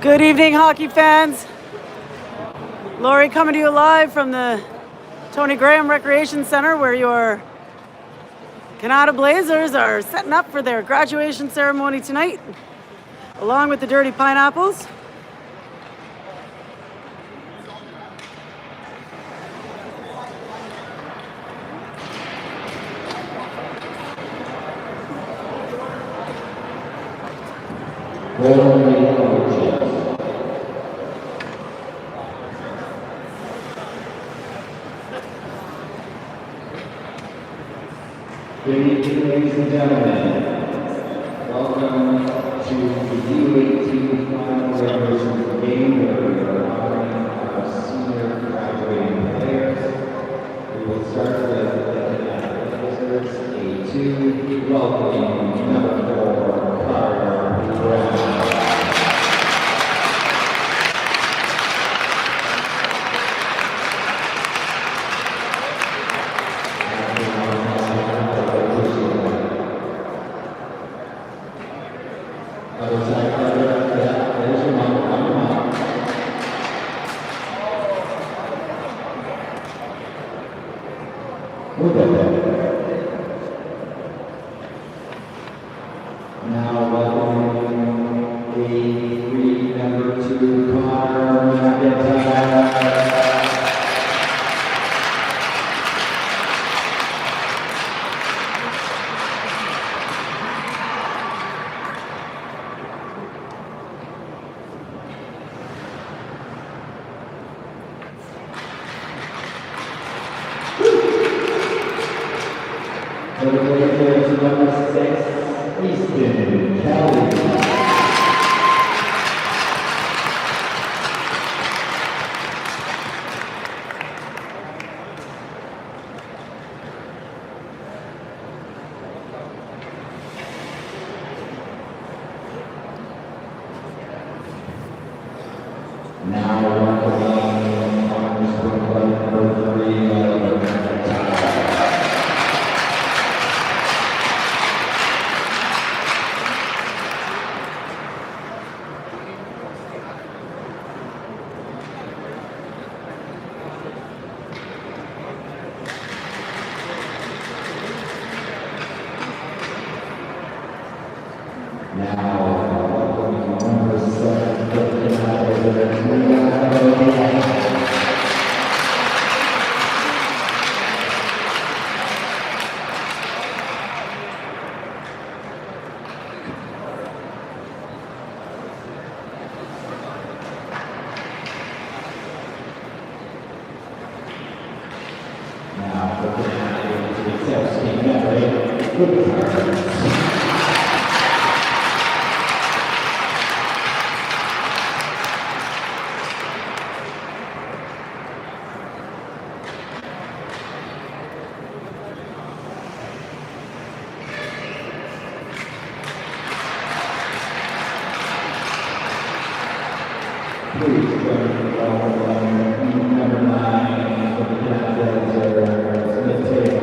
Good evening, hockey fans. Lori coming to you live from the Tony Graham Recreation Center, where your Canada Blazers are setting up for their graduation ceremony tonight, along with the Dirty Pineapples. Good evening, ladies and gentlemen. Welcome to the U18 final graduation game where we are honoring our senior graduating players. We will start with the Canada Blazers, A2, welcoming number 4, Grad. Now welcoming A3, number 2, For the Blazers, number 6, Easton Kelly. Now welcoming number 3, Please join me welcome number 9 for the Canada Blazers, Mateo.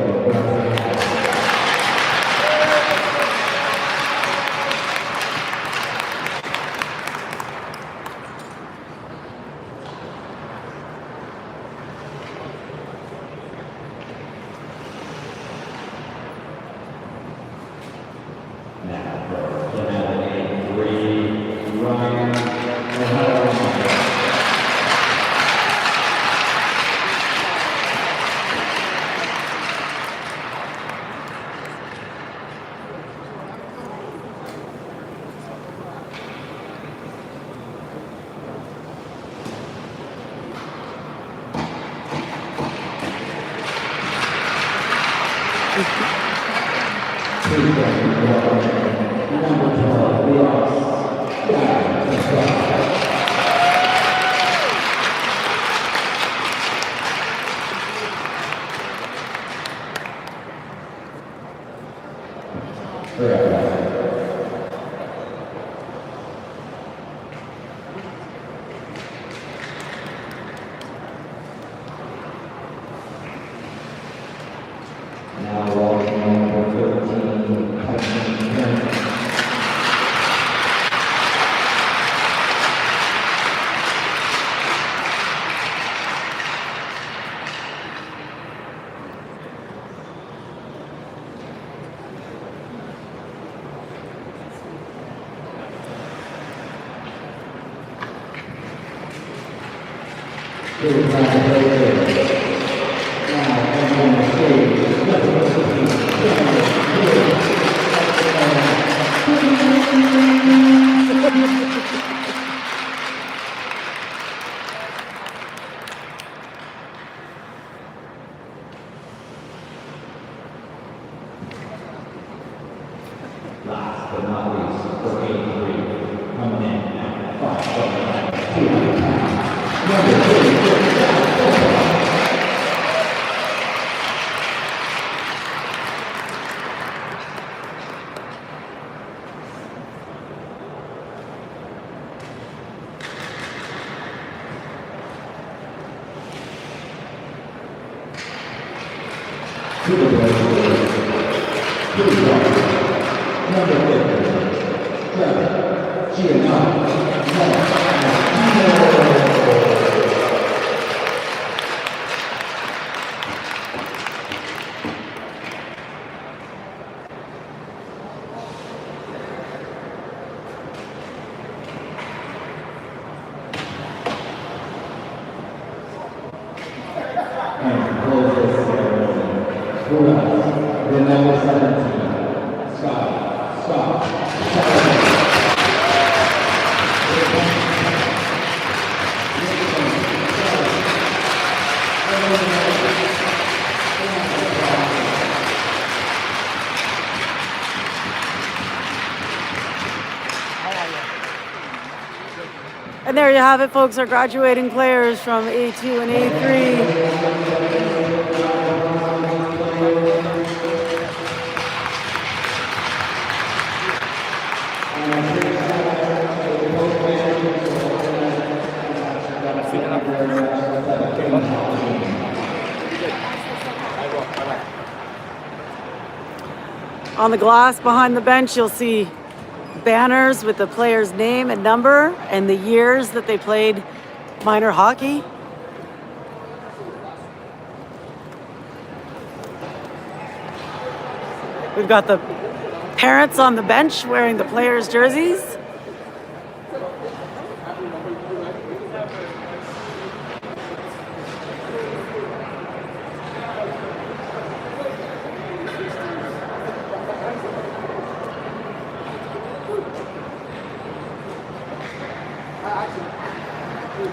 Now for Canada A3, Ryan. Now walking number 13, Here's Grad Blazers. Now, everyone on the stage, number 15, last but not least, for 83, coming in at 5'2", 200 pounds, number 34. To the Blazers, number 50, Grad. And close this ceremony. Who else? The number 17, Scott. And there you have it, folks, our graduating players from A2 and A3. On the glass behind the bench, you'll see banners with the player's name and number and the years that they played minor hockey. We've got the parents on the bench wearing the players' jerseys.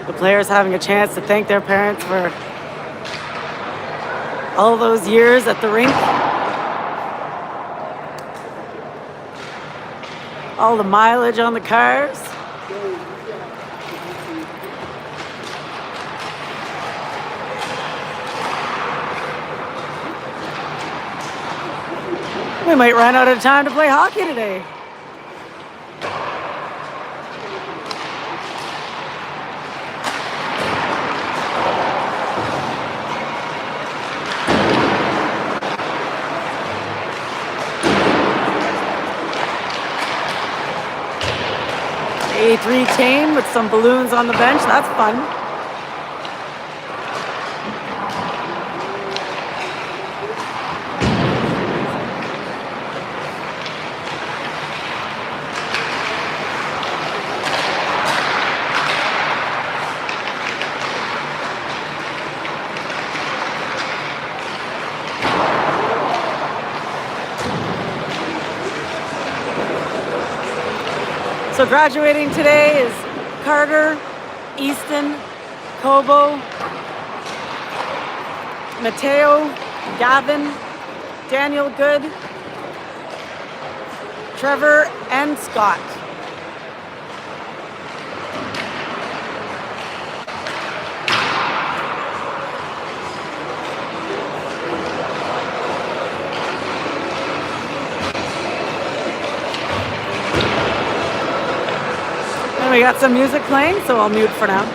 The players having a chance to thank their parents for all those years at the rink. All the mileage on the cars. We might run out of time to play hockey today. A3 team with some balloons on the bench. That's fun. So graduating today is Carter, Easton, Kobo, Mateo, Gavin, Daniel Good, Trevor, and Scott. And we got some music playing, so I'll mute for now.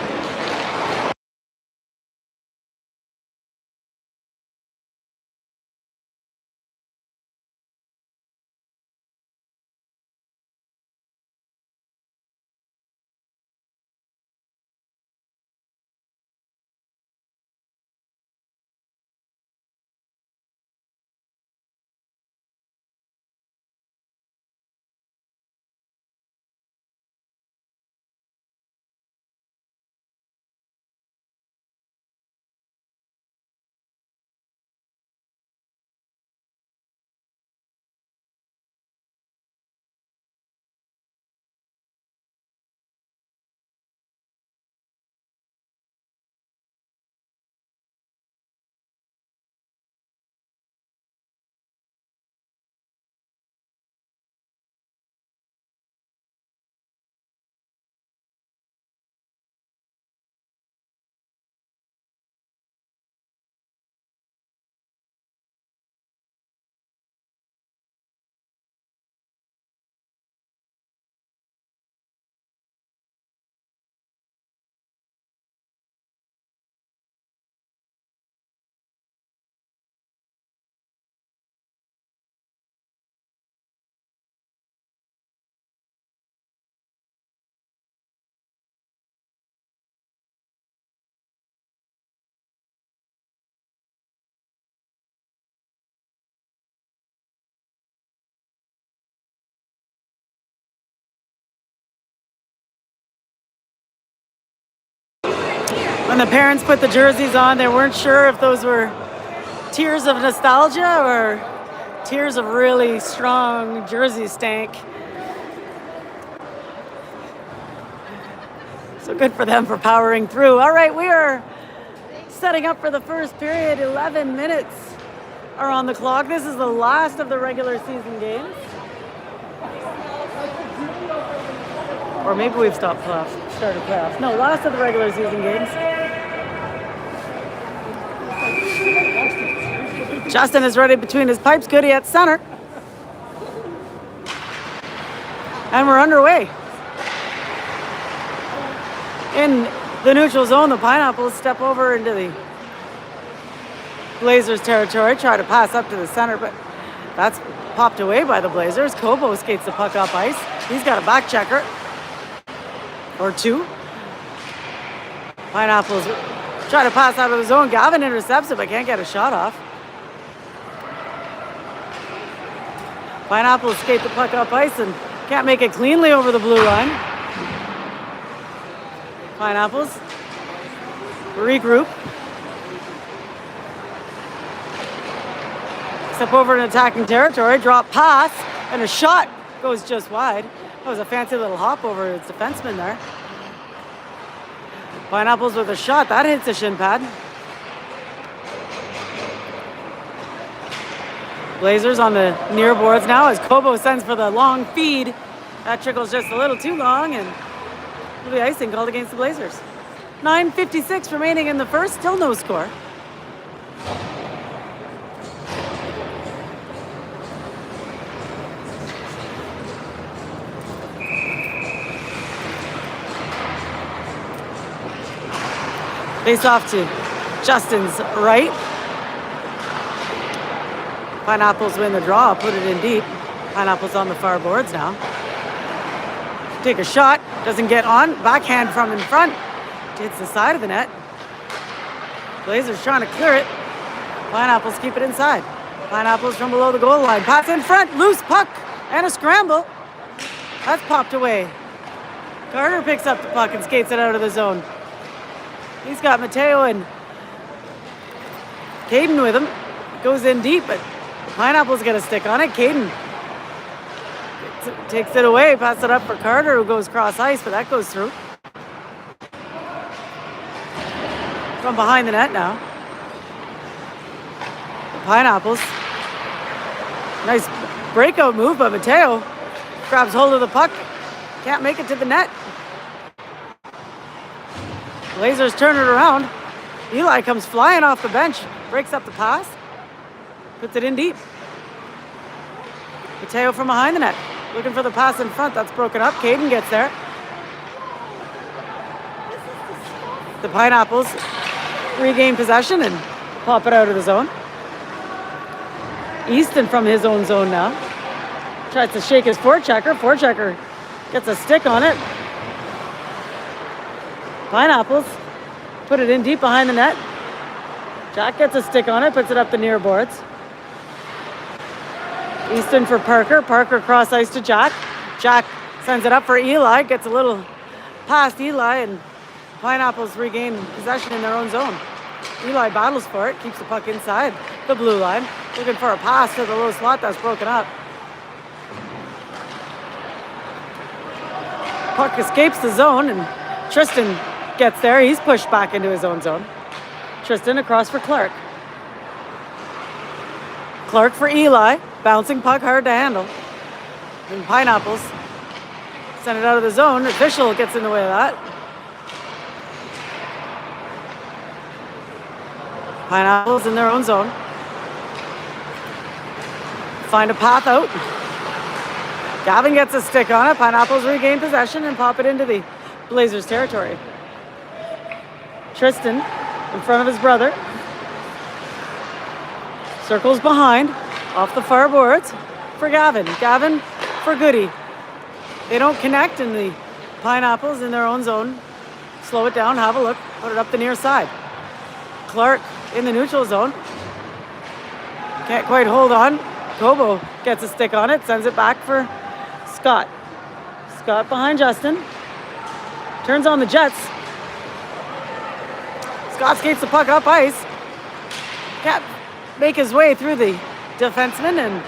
When the parents put the jerseys on, they weren't sure if those were tears of nostalgia or tears of really strong jersey stank. So good for them for powering through. All right, we are setting up for the first period. 11 minutes are on the clock. This is the last of the regular season games. Or maybe we've started playoffs. No, last of the regular season games. Justin is ready between his pipes. Goody at center. And we're underway. In the neutral zone, the Pineapples step over into the Blazers territory, try to pass up to the center, but that's popped away by the Blazers. Kobo skates the puck up ice. He's got a back checker. Or two. Pineapples try to pass out of the zone. Gavin intercepts it, but can't get a shot off. Pineapples skate the puck up ice and can't make it cleanly over the blue line. Pineapples regroup. Step over in attacking territory, drop pass, and a shot goes just wide. That was a fancy little hop over its defenseman there. Pineapples with a shot, that hits the shin pad. Blazers on the near boards now as Kobo sends for the long feed. That trickles just a little too long and will be icing called against the Blazers. 9:56 remaining in the first, still no score. Face off to Justin's right. Pineapples win the draw, put it in deep. Pineapples on the far boards now. Take a shot, doesn't get on. Backhand from in front. Hits the side of the net. Blazers trying to clear it. Pineapples keep it inside. Pineapples from below the goal line. Pass in front, loose puck, and a scramble. That's popped away. Carter picks up the puck and skates it out of the zone. He's got Mateo and Caden with him. Goes in deep, but Pineapple's got a stick on it. Caden takes it away, passes it up for Carter, who goes cross ice, but that goes through. From behind the net now. The Pineapples. Nice breakout move, but Mateo grabs hold of the puck. Can't make it to the net. Blazers turn it around. Eli comes flying off the bench, breaks up the pass, puts it in deep. Mateo from behind the net, looking for the pass in front. That's broken up. Caden gets there. The Pineapples regain possession and pop it out of the zone. Easton from his own zone now. Tries to shake his forechecker. Forechecker gets a stick on it. Pineapples put it in deep behind the net. Jack gets a stick on it, puts it up the near boards. Easton for Parker. Parker cross ice to Jack. Jack sends it up for Eli. Gets a little past Eli, and Pineapples regain possession in their own zone. Eli battles for it, keeps the puck inside the blue line. Looking for a pass to the low slot that's broken up. Puck escapes the zone, and Tristan gets there. He's pushed back into his own zone. Tristan across for Clark. Clark for Eli. Bouncing puck, hard to handle. And Pineapples send it out of the zone. Official gets in the way of that. Pineapples in their own zone. Find a path out. Gavin gets a stick on it. Pineapples regain possession and pop it into the Blazers territory. Tristan in front of his brother. Circles behind, off the far boards for Gavin. Gavin for Goody. They don't connect, and the Pineapples in their own zone slow it down, have a look, put it up the near side. Clark in the neutral zone. Can't quite hold on. Kobo gets a stick on it, sends it back for Scott. Scott behind Justin. Turns on the Jets. Scott skates the puck up ice. Can't make his way through the defenseman, and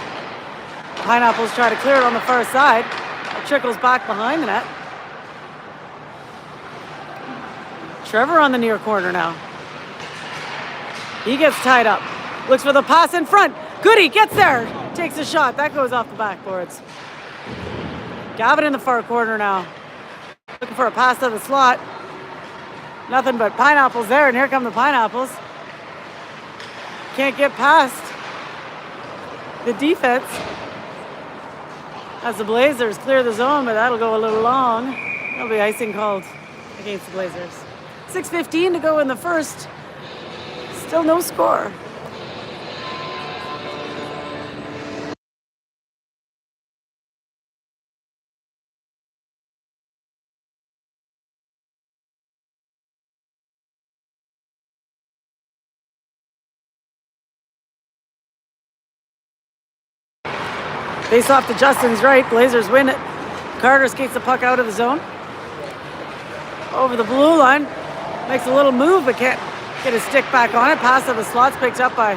Pineapples try to clear it on the far side. It trickles back behind the net. Trevor on the near corner now. He gets tied up. Looks for the pass in front. Goody gets there. Takes a shot. That goes off the backboards. Gavin in the far corner now. Looking for a pass to the slot. Nothing but Pineapples there, and here come the Pineapples. Can't get past the defense as the Blazers clear the zone, but that'll go a little long. There'll be icing called against the Blazers. 6:15 to go in the first. Still no score. Face off to Justin's right. Blazers win it. Carter skates the puck out of the zone. Over the blue line. Makes a little move, but can't get his stick back on it. Pass to the slots picked up by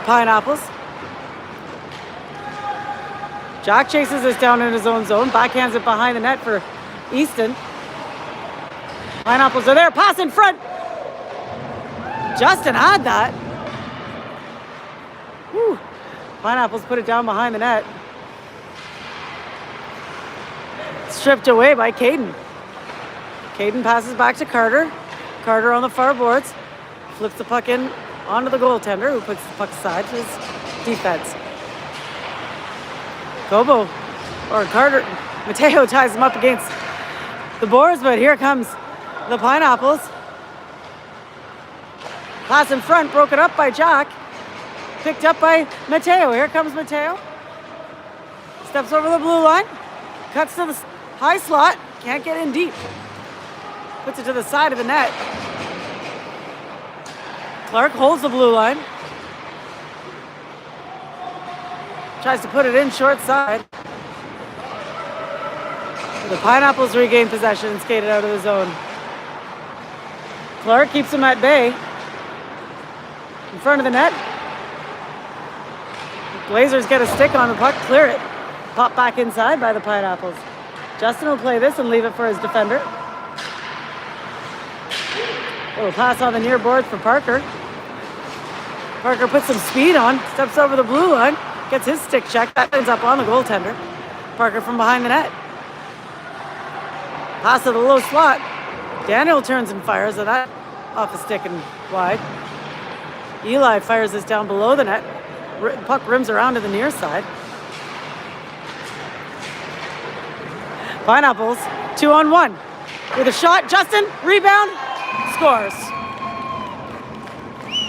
Pineapples. Jack chases this down in his own zone. Backhands it behind the net for Easton. Pineapples are there. Pass in front. Justin had that. Whew. Pineapples put it down behind the net. Stripped away by Caden. Caden passes back to Carter. Carter on the far boards. Flips the puck in onto the goaltender, who puts the puck aside to his defense. Kobo, or Carter, Mateo ties him up against the boards, but here comes the Pineapples. Pass in front, broken up by Jack. Picked up by Mateo. Here comes Mateo. Steps over the blue line. Cuts to the high slot. Can't get in deep. Puts it to the side of the net. Clark holds the blue line. Tries to put it in short side. The Pineapples regain possession and skated out of the zone. Clark keeps him at bay. In front of the net. Blazers get a stick on the puck, clear it. Pop back inside by the Pineapples. Justin will play this and leave it for his defender. Little pass on the near boards for Parker. Parker puts some speed on, steps over the blue line, gets his stick checked. That ends up on the goaltender. Parker from behind the net. Pass to the low slot. Daniel turns and fires at that off a stick and wide. Eli fires this down below the net. Puck rims around to the near side. Pineapples, 2-on-1. With a shot, Justin, rebound, scores.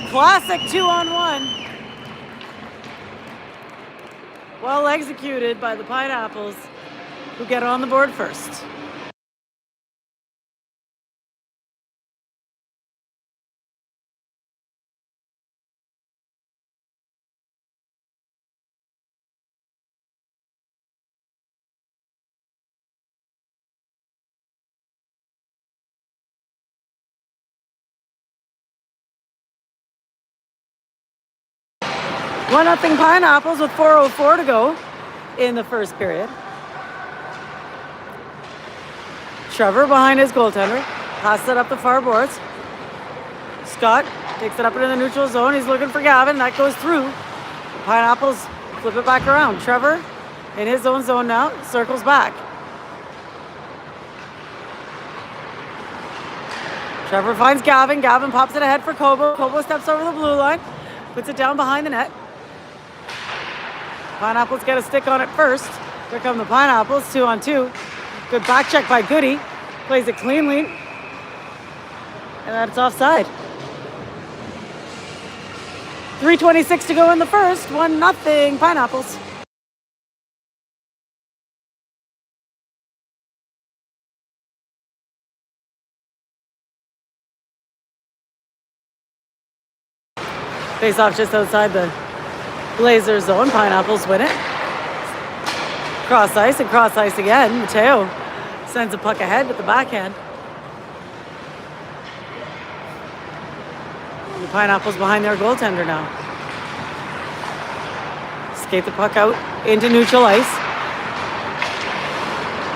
Classic 2-on-1. Well executed by the Pineapples, who get on the board first. One nothing Pineapples with 4:04 to go in the first period. Trevor behind his goaltender. Passes it up the far boards. Scott takes it up into the neutral zone. He's looking for Gavin. That goes through. Pineapples flip it back around. Trevor in his own zone now. Circles back. Trevor finds Gavin. Gavin pops it ahead for Kobo. Kobo steps over the blue line. Puts it down behind the net. Pineapples get a stick on it first. Here come the Pineapples, 2-on-2. Good back check by Goody. Plays it cleanly. And that's offside. 3:26 to go in the first. 1-0 Pineapples. Face off just outside the Blazers zone. Pineapples win it. Cross ice and cross ice again. Mateo sends a puck ahead with the backhand. The Pineapples behind their goaltender now. Skate the puck out into neutral ice.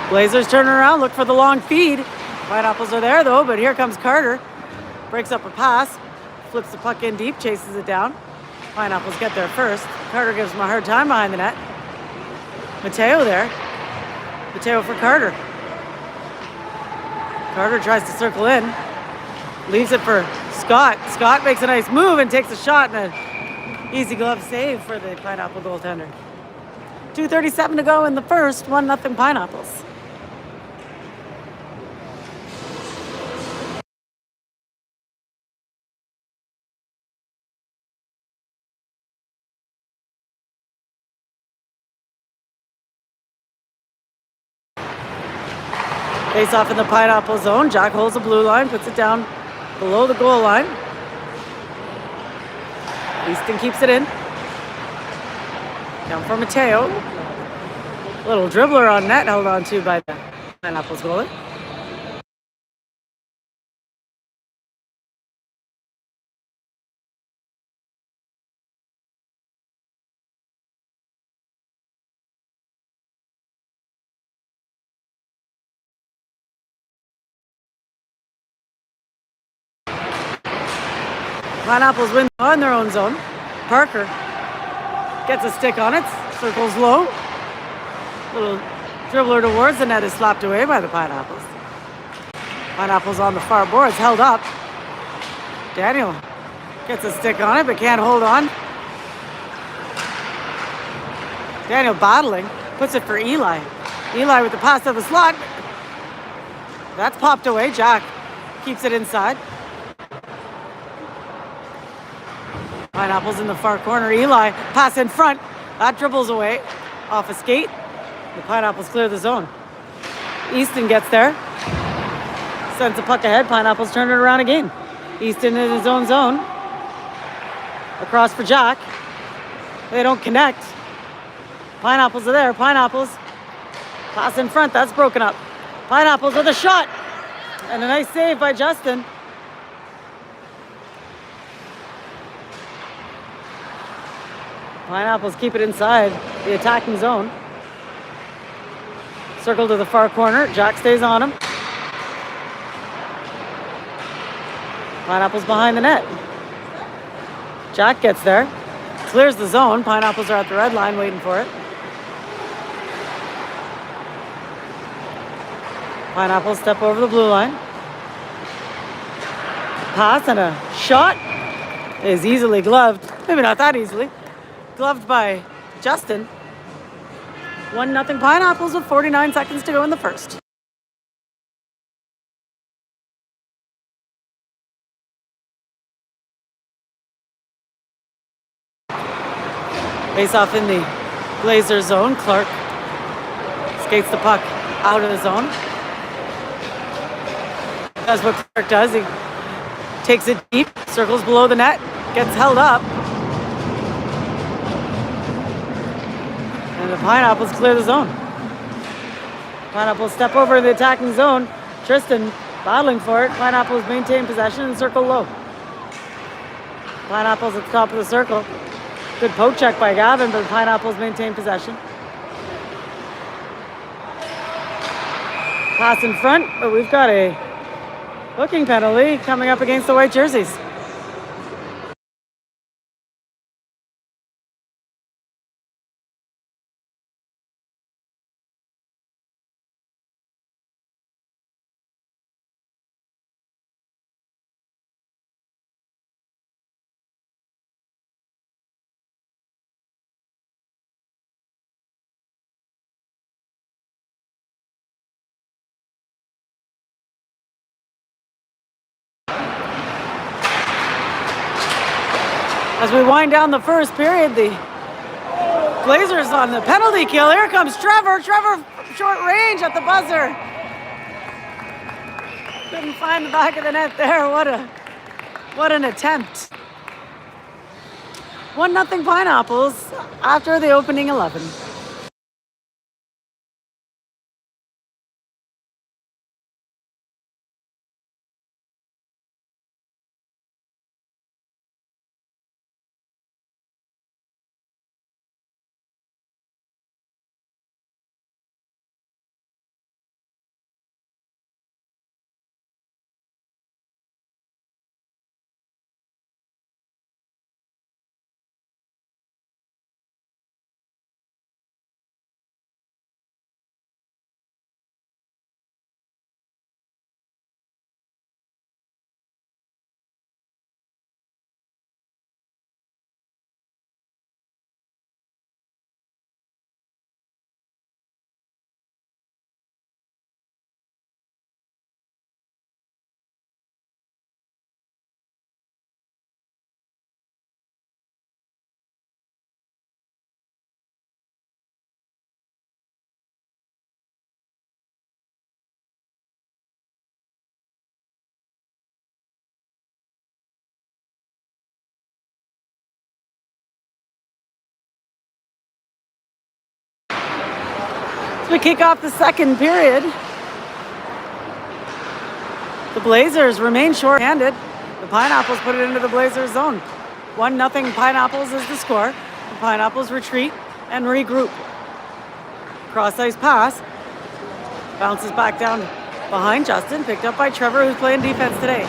Blazers turn around, look for the long feed. Pineapples are there though, but here comes Carter. Breaks up a pass, flips the puck in deep, chases it down. Pineapples get there first. Carter gives him a hard time behind the net. Mateo there. Mateo for Carter. Carter tries to circle in. Leaves it for Scott. Scott makes a nice move and takes a shot and an easy glove save for the Pineapple goaltender. 2:37 to go in the first, 1-0 Pineapples. Face off in the Pineapple zone. Jack holds the blue line, puts it down below the goal line. Easton keeps it in. Down for Mateo. Little dribbler on net held on to by the Pineapples goalie. Pineapples win on their own zone. Parker gets a stick on it, circles low. Little dribbler towards the net is slapped away by the Pineapples. Pineapples on the far boards, held up. Daniel gets a stick on it, but can't hold on. Daniel battling, puts it for Eli. Eli with the pass of the slot. That's popped away. Jack keeps it inside. Pineapples in the far corner. Eli, pass in front. That dribbles away off a skate. The Pineapples clear the zone. Easton gets there. Sends the puck ahead. Pineapples turn it around again. Easton in his own zone. Across for Jack. They don't connect. Pineapples are there. Pineapples. Pass in front. That's broken up. Pineapples with a shot. And a nice save by Justin. Pineapples keep it inside the attacking zone. Circle to the far corner. Jack stays on him. Pineapples behind the net. Jack gets there. Clears the zone. Pineapples are at the red line waiting for it. Pineapples step over the blue line. Pass and a shot is easily gloved. Maybe not that easily. Gloved by Justin. 1-0 Pineapples with 49 seconds to go in the first. Face off in the Blazer zone. Clark skates the puck out of the zone. That's what Clark does. He takes it deep, circles below the net, gets held up. And the Pineapples clear the zone. Pineapples step over the attacking zone. Tristan battling for it. Pineapples maintain possession and circle low. Pineapples at the top of the circle. Good poke check by Gavin, but the Pineapples maintain possession. Pass in front, but we've got a hooking penalty coming up against the white jerseys. As we wind down the first period, the Blazers on the penalty kill. Here comes Trevor. Trevor, short range at the buzzer. Couldn't find the back of the net there. What an attempt. 1-0 Pineapples after the opening 11. As we kick off the second period, the Blazers remain short-handed. The Pineapples put it into the Blazers zone. 1-0 Pineapples is the score. The Pineapples retreat and regroup. Cross-ice pass. Bounces back down behind Justin. Picked up by Trevor, who's playing defense today.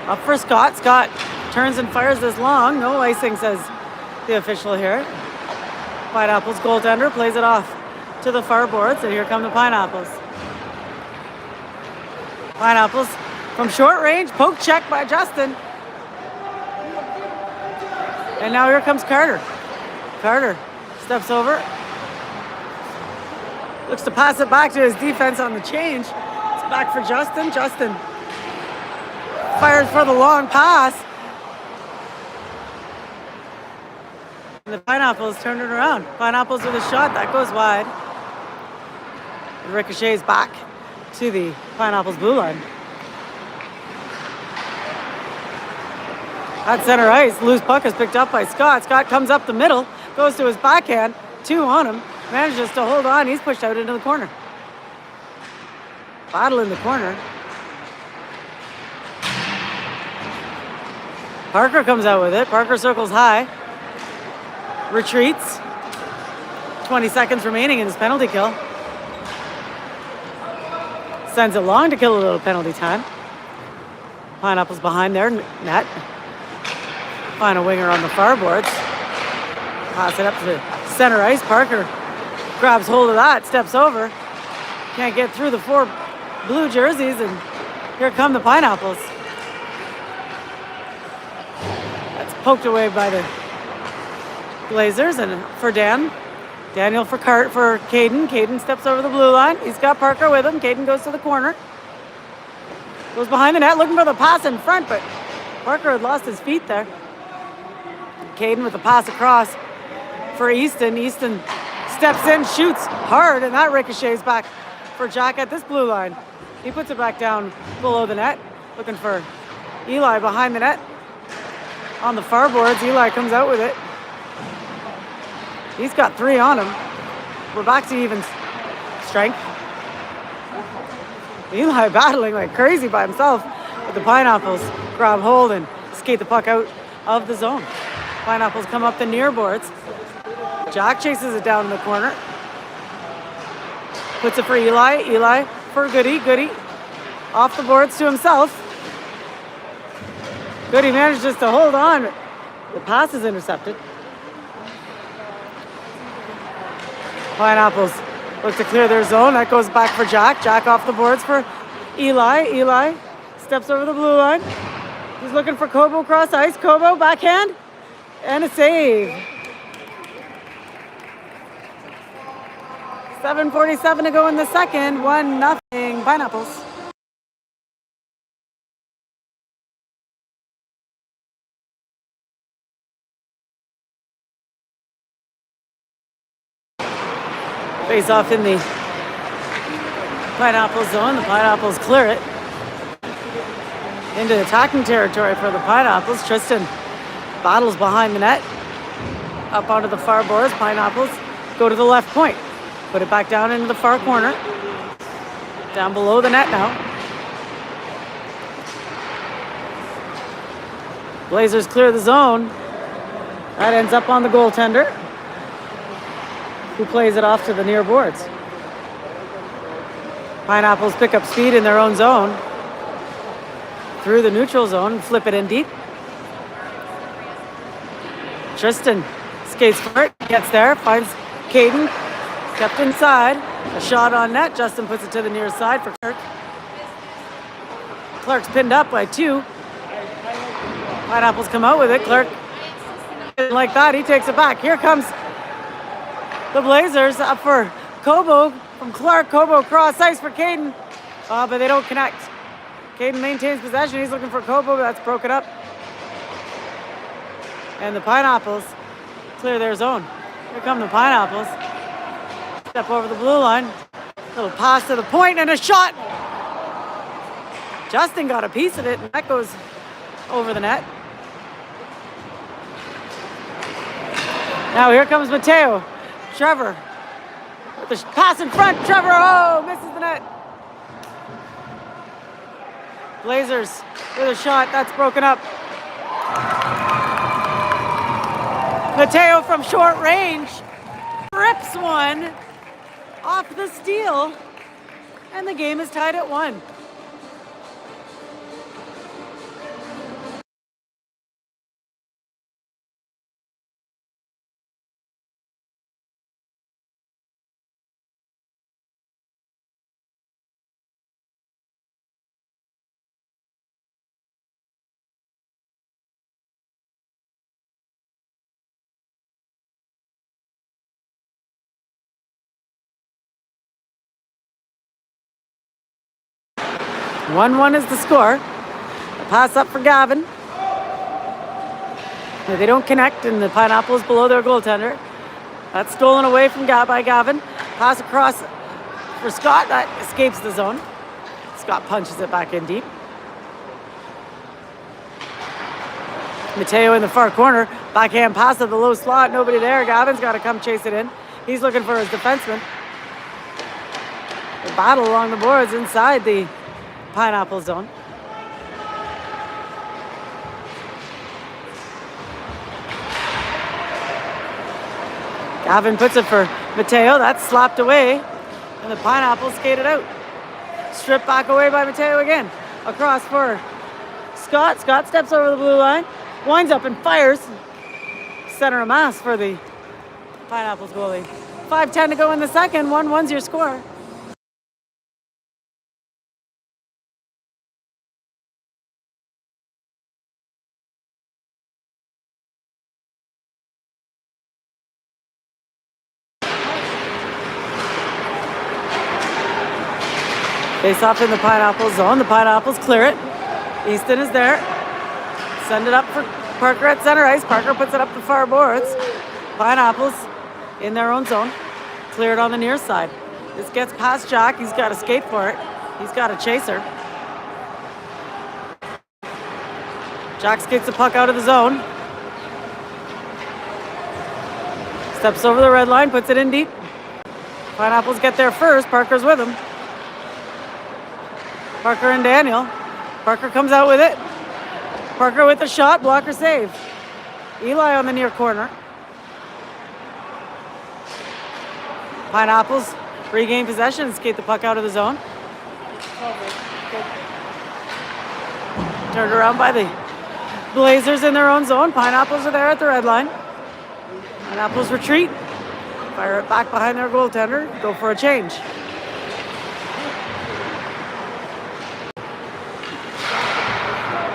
Up for Scott. Scott turns and fires this long. No icing, says the official here. Pineapples goaltender plays it off to the far boards, and here come the Pineapples. Pineapples from short range, poke check by Justin. And now here comes Carter. Carter steps over. Looks to pass it back to his defense on the change. It's back for Justin. Justin fires for the long pass. And the Pineapples turned it around. Pineapples with a shot. That goes wide. It ricochets back to the Pineapples blue line. At center ice, loose puck is picked up by Scott. Scott comes up the middle, goes to his backhand, 2 on him, manages to hold on. He's pushed out into the corner. Battle in the corner. Parker comes out with it. Parker circles high. Retreats. 20 seconds remaining in his penalty kill. Sends it long to kill a little penalty time. Pineapples behind their net. Find a winger on the far boards. Pass it up to the center ice. Parker grabs hold of that, steps over. Can't get through the 4 blue jerseys, and here come the Pineapples. That's poked away by the Blazers, and for Daniel for Caden. Caden steps over the blue line. He's got Parker with him. Caden goes to the corner. Goes behind the net looking for the pass in front, but Parker had lost his feet there. Caden with the pass across for Easton. Easton steps in, shoots hard, and that ricochets back for Jack at this blue line. He puts it back down below the net, looking for Eli behind the net. On the far boards, Eli comes out with it. He's got 3 on him. We're back to even strength. Eli battling like crazy by himself, but the Pineapples grab hold and skate the puck out of the zone. Pineapples come up the near boards. Jack chases it down in the corner. Puts it for Eli. Eli for Goody. Goody off the boards to himself. Goody manages to hold on. The pass is intercepted. Pineapples look to clear their zone. That goes back for Jack. Jack off the boards for Eli. Eli steps over the blue line. He's looking for Kobo cross ice. Kobo backhand. And a save. 7:47 to go in the second. 1-0 Pineapples. Face off in the Pineapple zone. The Pineapples clear it into attacking territory for the Pineapples. Tristan battles behind the net. Up onto the far boards. Pineapples go to the left point. Put it back down into the far corner. Down below the net now. Blazers clear the zone. That ends up on the goaltender, who plays it off to the near boards. Pineapples pick up speed in their own zone. Through the neutral zone and flip it in deep. Tristan skates for it, gets there, finds Caden, kept inside. A shot on net. Justin puts it to the near side for Clark. Clark's pinned up by 2. Pineapples come out with it. Clark didn't like that. He takes it back. Here comes the Blazers up for Kobo from Clark. Kobo cross ice for Caden, but they don't connect. Caden maintains possession. He's looking for Kobo, but that's broken up. And the Pineapples clear their zone. Here come the Pineapples. Step over the blue line. Little pass to the point and a shot. Justin got a piece of it, and that goes over the net. Now here comes Mateo. Trevor The pass in front, Trevor, oh, misses the net. Blazers with a shot, that's broken up. Mateo from short range rips one off the steal, and the game is tied at 1. One is the score. A pass up for Gavin. They don't connect, and the Pineapple is below their goaltender. That's stolen away from by Gavin. Pass across for Scott. That escapes the zone. Scott punches it back in deep. Mateo in the far corner. Backhand pass at the low slot. Nobody there. Gavin's got to come chase it in. He's looking for his defenseman. The battle along the boards inside the Pineapple zone. Gavin puts it for Mateo. That's slapped away, and the Pineapple skated out. Stripped back away by Mateo again. Across for Scott. Scott steps over the blue line, winds up and fires. Center of mass for the Pineapples goalie. 5:10 to go in the second. 1-1's your score. Face off in the Pineapple zone. The Pineapples clear it. Easton is there. Send it up for Parker at center ice. Parker puts it up the far boards. Pineapples in their own zone. Clear it on the near side. This gets past Jack. He's got to skate for it. He's got a chaser. Jack skates the puck out of the zone. Steps over the red line, puts it in deep. Pineapples get there first. Parker's with him. Parker and Daniel. Parker comes out with it. Parker with the shot, blocker save. Eli on the near corner. Pineapples regain possession, skate the puck out of the zone. Turned around by the Blazers in their own zone. Pineapples are there at the red line. Pineapples retreat. Fire it back behind their goaltender. Go for a change.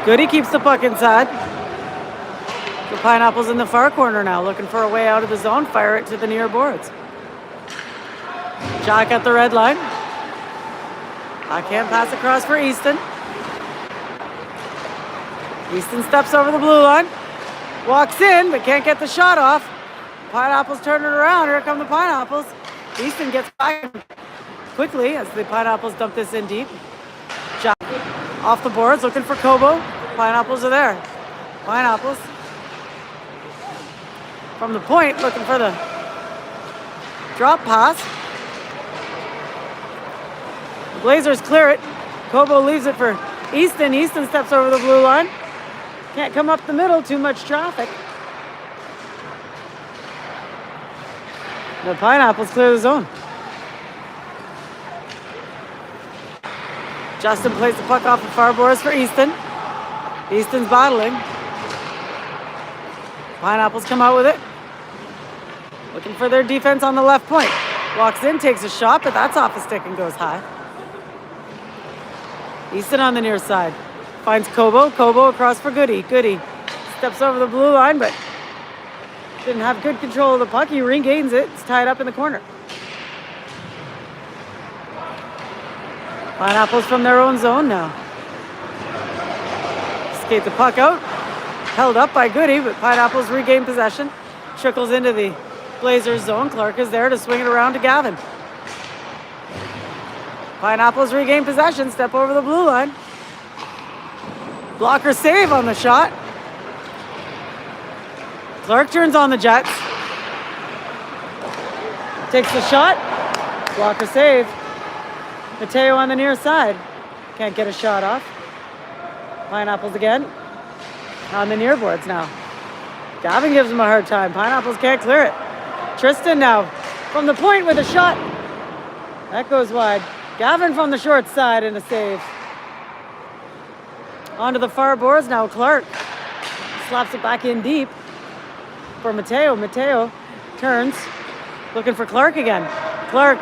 Goody keeps the puck inside. The Pineapples in the far corner now, looking for a way out of the zone. Fire it to the near boards. Jack at the red line. Backhand pass across for Easton. Easton steps over the blue line. Walks in, but can't get the shot off. Pineapples turn it around. Here come the Pineapples. Easton gets back quickly as the Pineapples dump this in deep. Jack off the boards, looking for Kobo. Pineapples are there. Pineapples from the point, looking for the drop pass. The Blazers clear it. Kobo leaves it for Easton. Easton steps over the blue line. Can't come up the middle, too much traffic. The Pineapples clear the zone. Justin plays the puck off the far boards for Easton. Easton's battling. Pineapples come out with it. Looking for their defense on the left point. Walks in, takes a shot, but that's off the stick and goes high. Easton on the near side. Finds Kobo. Kobo across for Goody. Goody steps over the blue line, but didn't have good control of the puck. He regains it. It's tied up in the corner. Pineapples from their own zone now. Skate the puck out. Held up by Goody, but Pineapples regain possession. Trickles into the Blazers zone. Clark is there to swing it around to Gavin. Pineapples regain possession. Step over the blue line. Blocker save on the shot. Clark turns on the Jets. Takes the shot. Blocker save. Mateo on the near side. Can't get a shot off. Pineapples again. On the near boards now. Gavin gives him a hard time. Pineapples can't clear it. Tristan now from the point with a shot. That goes wide. Gavin from the short side and a save. Onto the far boards now. Clark slaps it back in deep for Mateo. Mateo turns, looking for Clark again. Clark,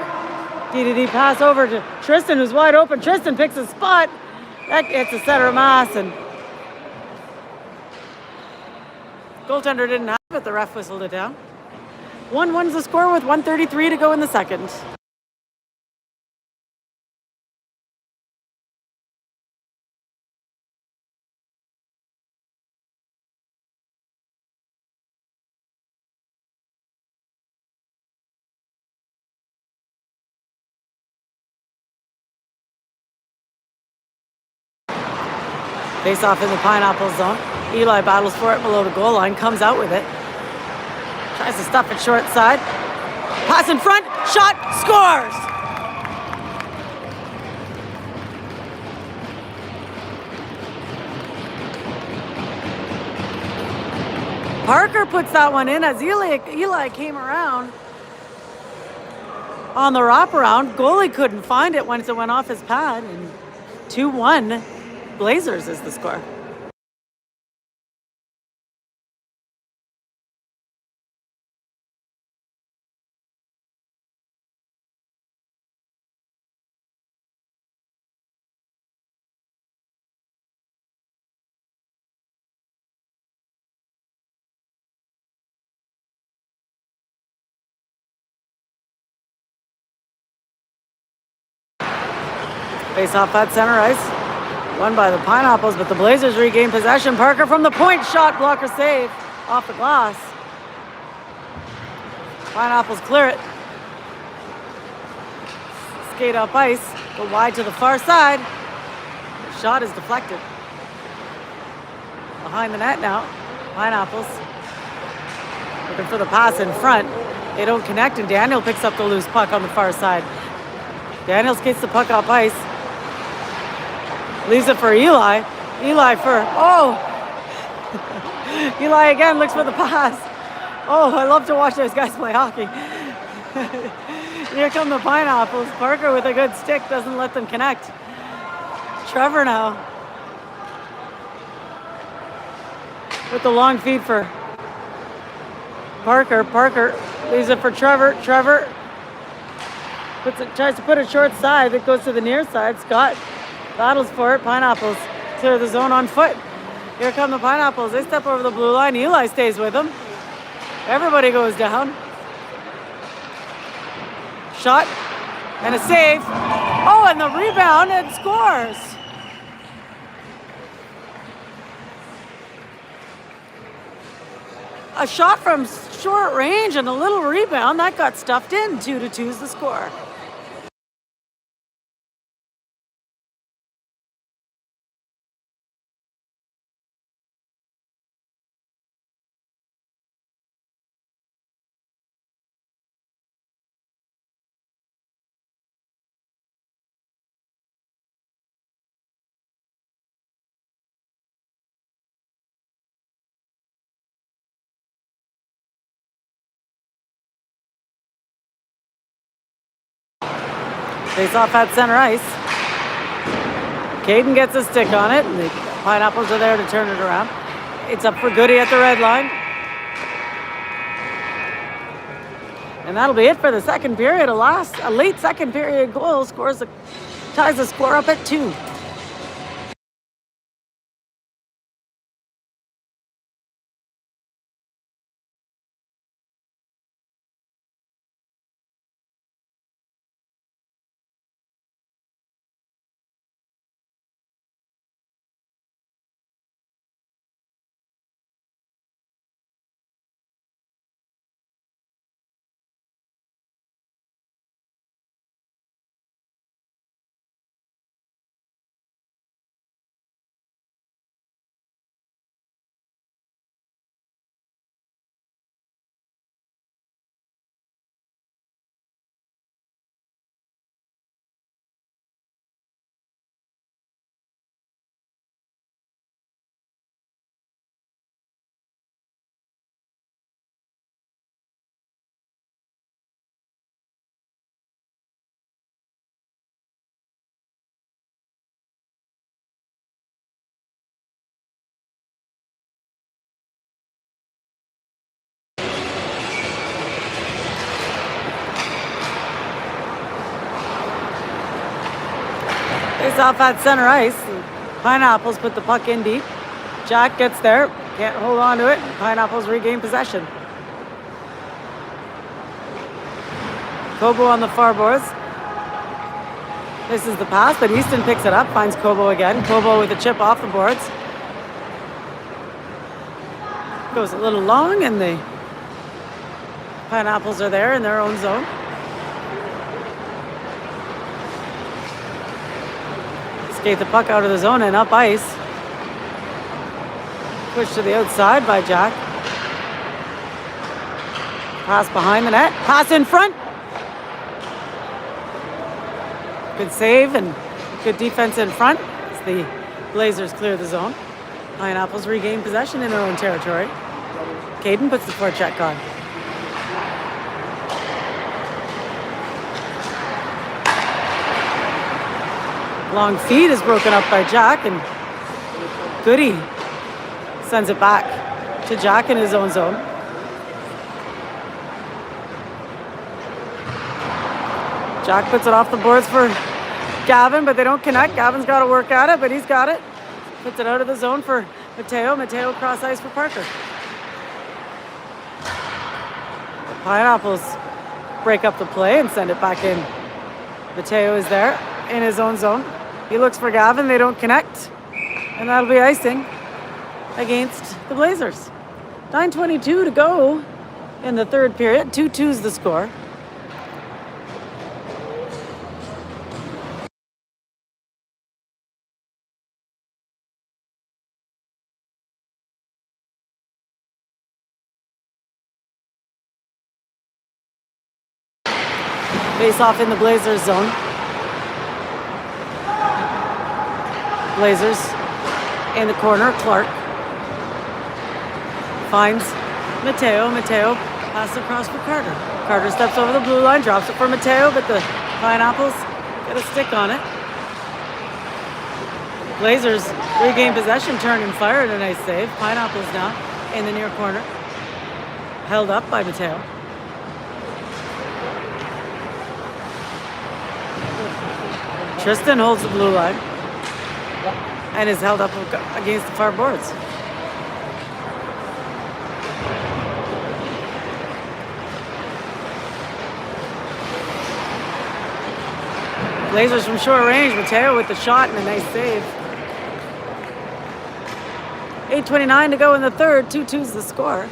DDD pass over to Tristan, who's wide open. Tristan picks a spot. That hits the center of mass, and goaltender didn't have it. The ref whistled it down. 1-1's the score with 1:33 to go in the second. Face off in the Pineapple zone. Eli battles for it below the goal line, comes out with it. Tries to stuff it short side. Pass in front, shot, scores! Parker puts that one in as Eli came around on the wraparound. Goalie couldn't find it once it went off his pad, and 2-1 Blazers is the score. Face off at center ice. Won by the Pineapples, but the Blazers regain possession. Parker from the point, shot, blocker save off the glass. Pineapples clear it. Skate up ice, go wide to the far side. The shot is deflected. Behind the net now, Pineapples looking for the pass in front. They don't connect, and Daniel picks up the loose puck on the far side. Daniel skates the puck up ice. Leaves it for Eli. Eli for, Eli again looks for the pass. Oh, I love to watch those guys play hockey. Here come the Pineapples. Parker with a good stick doesn't let them connect. Trevor now with the long feed for Parker. Parker leaves it for Trevor. Trevor tries to put it short side. It goes to the near side. Scott battles for it. Pineapples clear the zone on foot. Here come the Pineapples. They step over the blue line. Eli stays with them. Everybody goes down. Shot and a save. Oh, and the rebound and scores. A shot from short range and a little rebound that got stuffed in. 2-2 is the score. Face off at center ice. Caden gets a stick on it, and the Pineapples are there to turn it around. It's up for Goody at the red line. And that'll be it for the second period. A late second period goal ties the score up at 2. off at center ice. Pineapples put the puck in deep. Jack gets there, can't hold on to it. Pineapples regain possession. Kobo on the far boards. This is the pass, but Easton picks it up, finds Kobo again. Kobo with a chip off the boards. Goes a little long, and the Pineapples are there in their own zone. Skate the puck out of the zone and up ice. Push to the outside by Jack. Pass behind the net. Pass in front. Good save and good defense in front as the Blazers clear the zone. Pineapples regain possession in their own territory. Caden puts the forecheck on. Long feed is broken up by Jack, and Goody sends it back to Jack in his own zone. Jack puts it off the boards for Gavin, but they don't connect. Gavin's got to work at it, but he's got it. Puts it out of the zone for Mateo. Mateo cross ice for Parker. The Pineapples break up the play and send it back in. Mateo is there in his own zone. He looks for Gavin. They don't connect. And that'll be icing against the Blazers. 9:22 to go in the third period. 2-2's the score. Face off in the Blazers zone. Blazers in the corner. Clark finds Mateo. Mateo passes across for Carter. Carter steps over the blue line, drops it for Mateo, but the Pineapples get a stick on it. Blazers regain possession, turn and fire, and a nice save. Pineapples now in the near corner. Held up by Mateo. Tristan holds the blue line and is held up against the far boards. Blazers from short range. Mateo with the shot and a nice save. 8:29 to go in the third. 2-2's the score.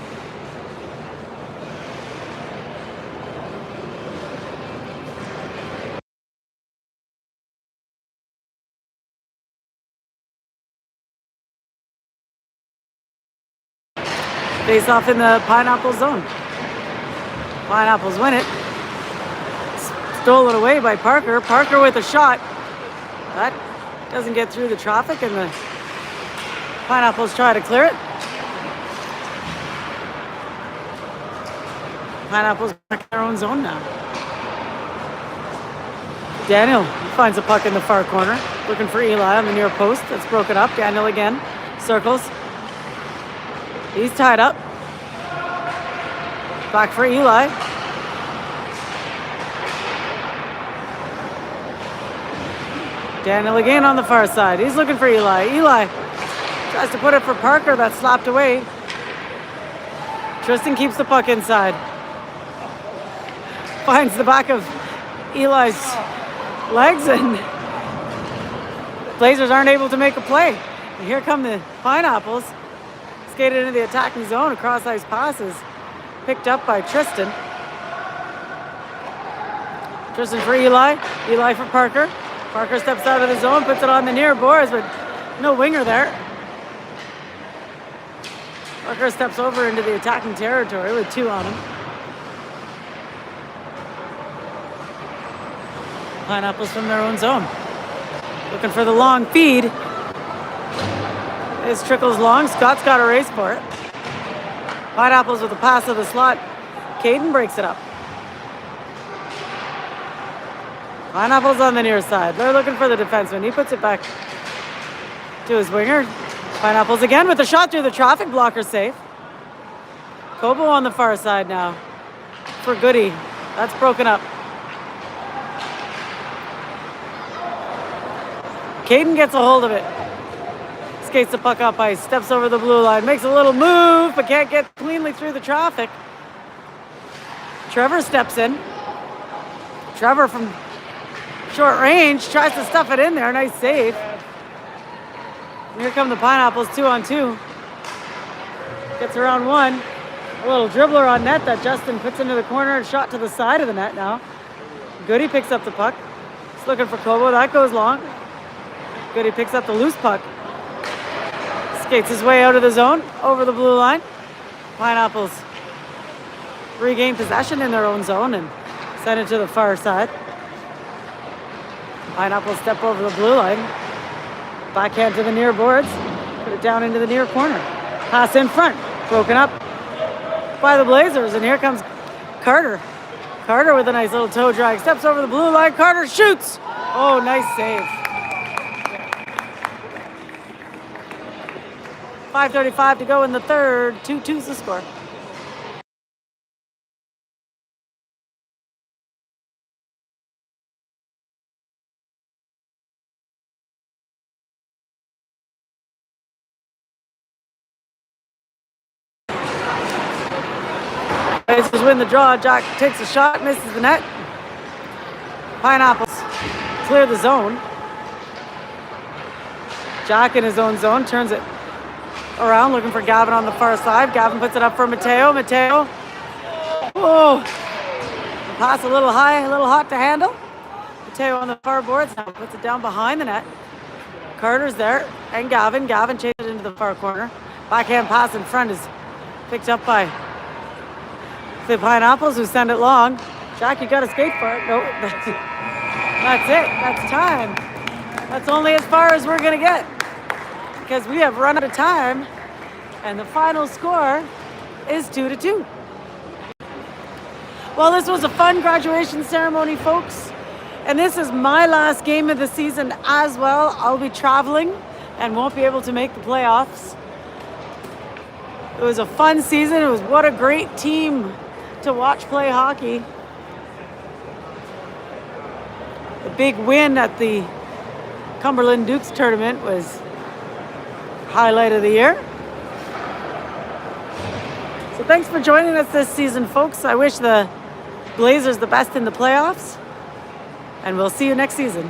Face off in the Pineapple zone. Pineapples win it. Stolen away by Parker. Parker with a shot. That doesn't get through the traffic, and the Pineapples try to clear it. Pineapples back in their own zone now. Daniel finds a puck in the far corner. Looking for Eli on the near post. That's broken up. Daniel again. Circles. He's tied up. Back for Eli. Daniel again on the far side. He's looking for Eli. Eli tries to put it for Parker. That's slapped away. Tristan keeps the puck inside. Finds the back of Eli's legs, and Blazers aren't able to make a play. And here come the Pineapples. Skated into the attacking zone. Across ice passes picked up by Tristan. Tristan for Eli. Eli for Parker. Parker steps out of the zone, puts it on the near boards, but no winger there. Parker steps over into the attacking territory with two on him. Pineapples from their own zone. Looking for the long feed. This trickles long. Scott's got a race for it. Pineapples with a pass of the slot. Caden breaks it up. Pineapples on the near side. They're looking for the defenseman. He puts it back to his winger. Pineapples again with a shot through the traffic. Blocker safe. Kobo on the far side now for Goody. That's broken up. Caden gets a hold of it. Skates the puck up ice, steps over the blue line, makes a little move, but can't get cleanly through the traffic. Trevor steps in. Trevor from short range tries to stuff it in there. Nice save. And here come the Pineapples 2-on-2. Gets around one. A little dribbler on net that Justin puts into the corner and shot to the side of the net now. Goody picks up the puck. He's looking for Kobo. That goes long. Goody picks up the loose puck. Skates his way out of the zone, over the blue line. Pineapples regain possession in their own zone and send it to the far side. Pineapples step over the blue line. Backhand to the near boards. Put it down into the near corner. Pass in front. Broken up by the Blazers. And here comes Carter. Carter with a nice little toe drag. Steps over the blue line. Carter shoots. Oh, nice save. 5:35 to go in the third. 2-2's the score. Blazers win the draw. Jack takes a shot, misses the net. Pineapples clear the zone. Jack in his own zone turns it around, looking for Gavin on the far side. Gavin puts it up for Mateo. Mateo. Oh, the pass a little high, a little hot to handle. Mateo on the far boards now puts it down behind the net. Carter's there, and Gavin. Gavin chases it into the far corner. Backhand pass in front is picked up by the Pineapples, who send it long. Jack, you got to skate for it. No, that's it. That's time. That's only as far as we're going to get, because we have run out of time, and the final score is 2-2. Well, this was a fun graduation ceremony, folks, and this is my last game of the season as well. I'll be traveling and won't be able to make the playoffs. It was a fun season. It was what a great team to watch play hockey. The big win at the Cumberland Dukes tournament was highlight of the year. So thanks for joining us this season, folks. I wish the Blazers the best in the playoffs, and we'll see you next season.